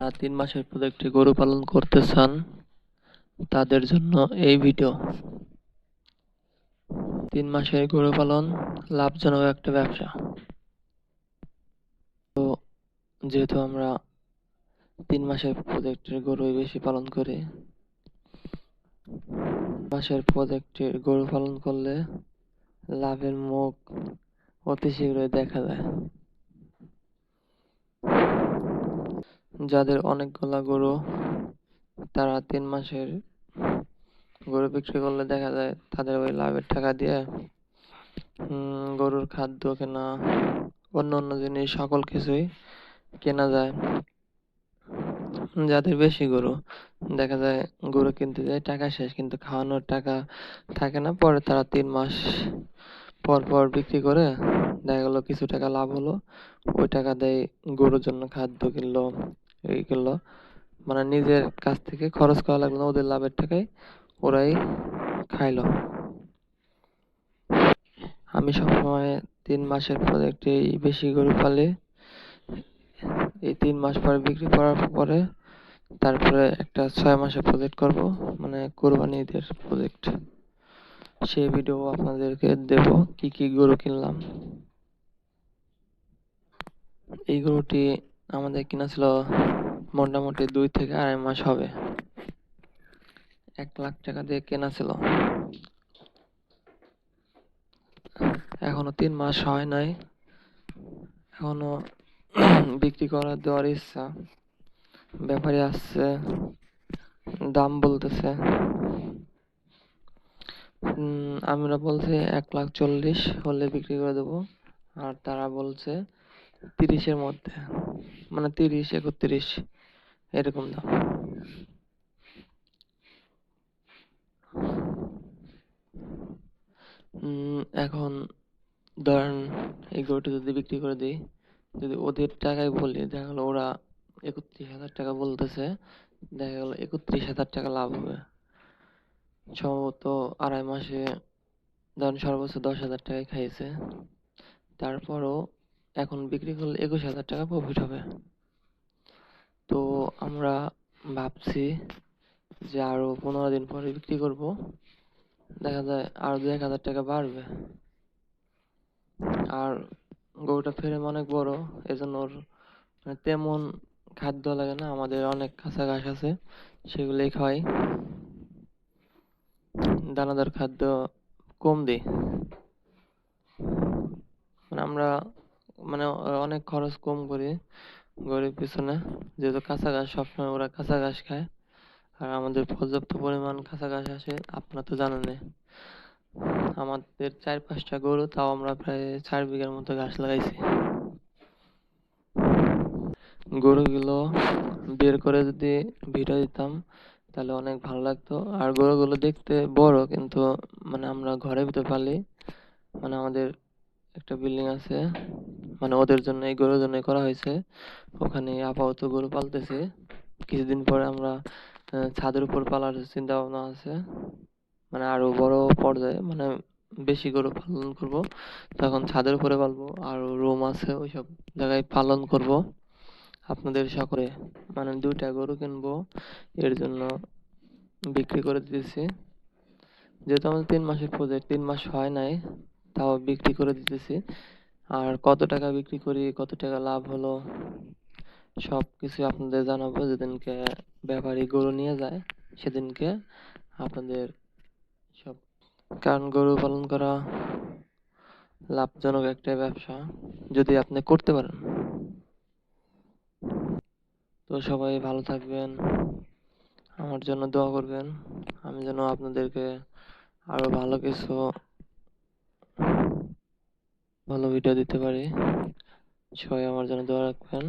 যারা 3 মাসের প্রজেক্টে গরু পালন করতে চান তাদের জন্য এই ভিডিও। 3 মাসের গরু পালন লাভজনক একটা ব্যবসা। তো যেহেতু আমরা 3 মাসের প্রজেক্টের গরুই বেশি পালন করি, মাসের প্রজেক্টের গরু পালন করলে লাভের মুখ অতি শীঘ্রই দেখা যায়। যাদের অনেকগুলা গরু, তারা 3 মাসের গরু বিক্রি করলে দেখা যায় তাদের ওই লাভের টাকা দিয়ে গরুর খাদ্য কেনা, অন্য জিনিস সকল কিছুই কেনা যায়। যাদের বেশি গরু, দেখা যায় গরু কিনতে যায় টাকা শেষ, কিন্তু খাওয়ানোর টাকা থাকে না। পরে তারা 3 মাস পর পর বিক্রি করে দেখা গেল কিছু টাকা লাভ হলো, ওই টাকা দেয় গরুর জন্য খাদ্য কিনলো, এই কিনলো। মানে নিজের কাছ থেকে খরচ করা লাগলো না, ওদের লাভের টাকায় ওরাই খাইলো। আমি সবসময় 3 মাসের প্রজেক্টেই বেশি গরু পালি। এই 3 মাস পরে বিক্রি করার পরে তারপরে একটা 6 মাসের প্রজেক্ট করব, মানে কোরবানি ঈদের প্রজেক্ট। সেই ভিডিও আপনাদেরকে দেব, কি কি গরু কিনলাম। এই গরুটি আমাদের কিনা ছিল মোটামুটি 2 থেকে 2.5 মাস হবে। 1 লাখ টাকা দিয়ে কেনা ছিল। এখনো 3 মাস হয় নাই, এখনো বিক্রি করে দেওয়ার ইচ্ছা। ব্যাপারী আসছে, দাম বলতেছে। আমরা বলছি 1,40,000 হলে বিক্রি করে দেবো, আর তারা বলছে 30-এর মধ্যে, মানে 30-31 এরকম দাম। এখন ধরেন এই গরুটা যদি বিক্রি করে দিই, যদি ওদের টাকায় বলি, দেখা গেলো ওরা 31,000 টাকা বলতেছে, দেখা গেলো 31,000 টাকা লাভ হবে। সম্ভবত 2.5 মাসে ধরেন সর্বোচ্চ 10,000 টাকায় খাইছে, তারপরও এখন বিক্রি করলে 21,000 টাকা প্রফিট হবে। তো আমরা ভাবছি যে আরো 15 দিন পরে বিক্রি করব, দেখা যায় আরো 1,000 টাকা বাড়বে। আর গরুটা ফ্রেম অনেক বড়, এজন্য ওর মানে তেমন খাদ্য লাগে না, আমাদের অনেক কাঁচা ঘাস আছে, সেগুলোই খাওয়াই। দানাদার খাদ্য কম দিই, মানে আমরা মানে অনেক খরচ কম করি গরুর পিছনে, যেহেতু কাঁচা ঘাস সবসময় ওরা কাঁচা ঘাস খায়, আর আমাদের পর্যাপ্ত পরিমাণ কাঁচা ঘাস আসে, আপনারা তো জানেনই। আমাদের 4-5টা গরু, তাও আমরা প্রায় 4 বিঘার মতো ঘাস লাগাইছি। গরুগুলো বের করে যদি ভিডিও দিতাম তাহলে অনেক ভালো লাগতো। আর গরুগুলো দেখতে বড়, কিন্তু মানে আমরা ঘরের ভিতর পালি, মানে আমাদের একটা বিল্ডিং আছে, মানে ওদের জন্য, এই গরুর জন্য করা হয়েছে। ওখানে আপাতত গরু পালতেছি, কিছুদিন পরে আমরা ছাদের উপর পালার চিন্তা ভাবনা আছে, মানে আরো বড় পর্যায়ে, মানে বেশি গরু পালন করব, তখন ছাদের উপরে পালবো, আর রুম আছে ওইসব জায়গায় পালন করব। আপনাদের সকলে মানে 2টা গরু কিনবো, এর জন্য বিক্রি করে দিতেছি। যেহেতু আমাদের 3 মাসের প্রজেক্ট, 3 মাস হয় নাই, তাও বিক্রি করে দিতেছি। আর কত টাকা বিক্রি করি, কত টাকা লাভ হলো, সবকিছু আপনাদের জানাবো। যেদিনকে ব্যাপারী গরু নিয়ে যায় সেদিনকে আপনাদের সব, কারণ গরু পালন করা লাভজনক একটা ব্যবসা যদি আপনি করতে পারেন। তো সবাই ভালো থাকবেন, আমার জন্য দোয়া করবেন, আমি যেন আপনাদেরকে আরো ভালো কিছু, ভালো ভিডিও দিতে পারি। সবাই আমার জন্য দোয়া রাখবেন।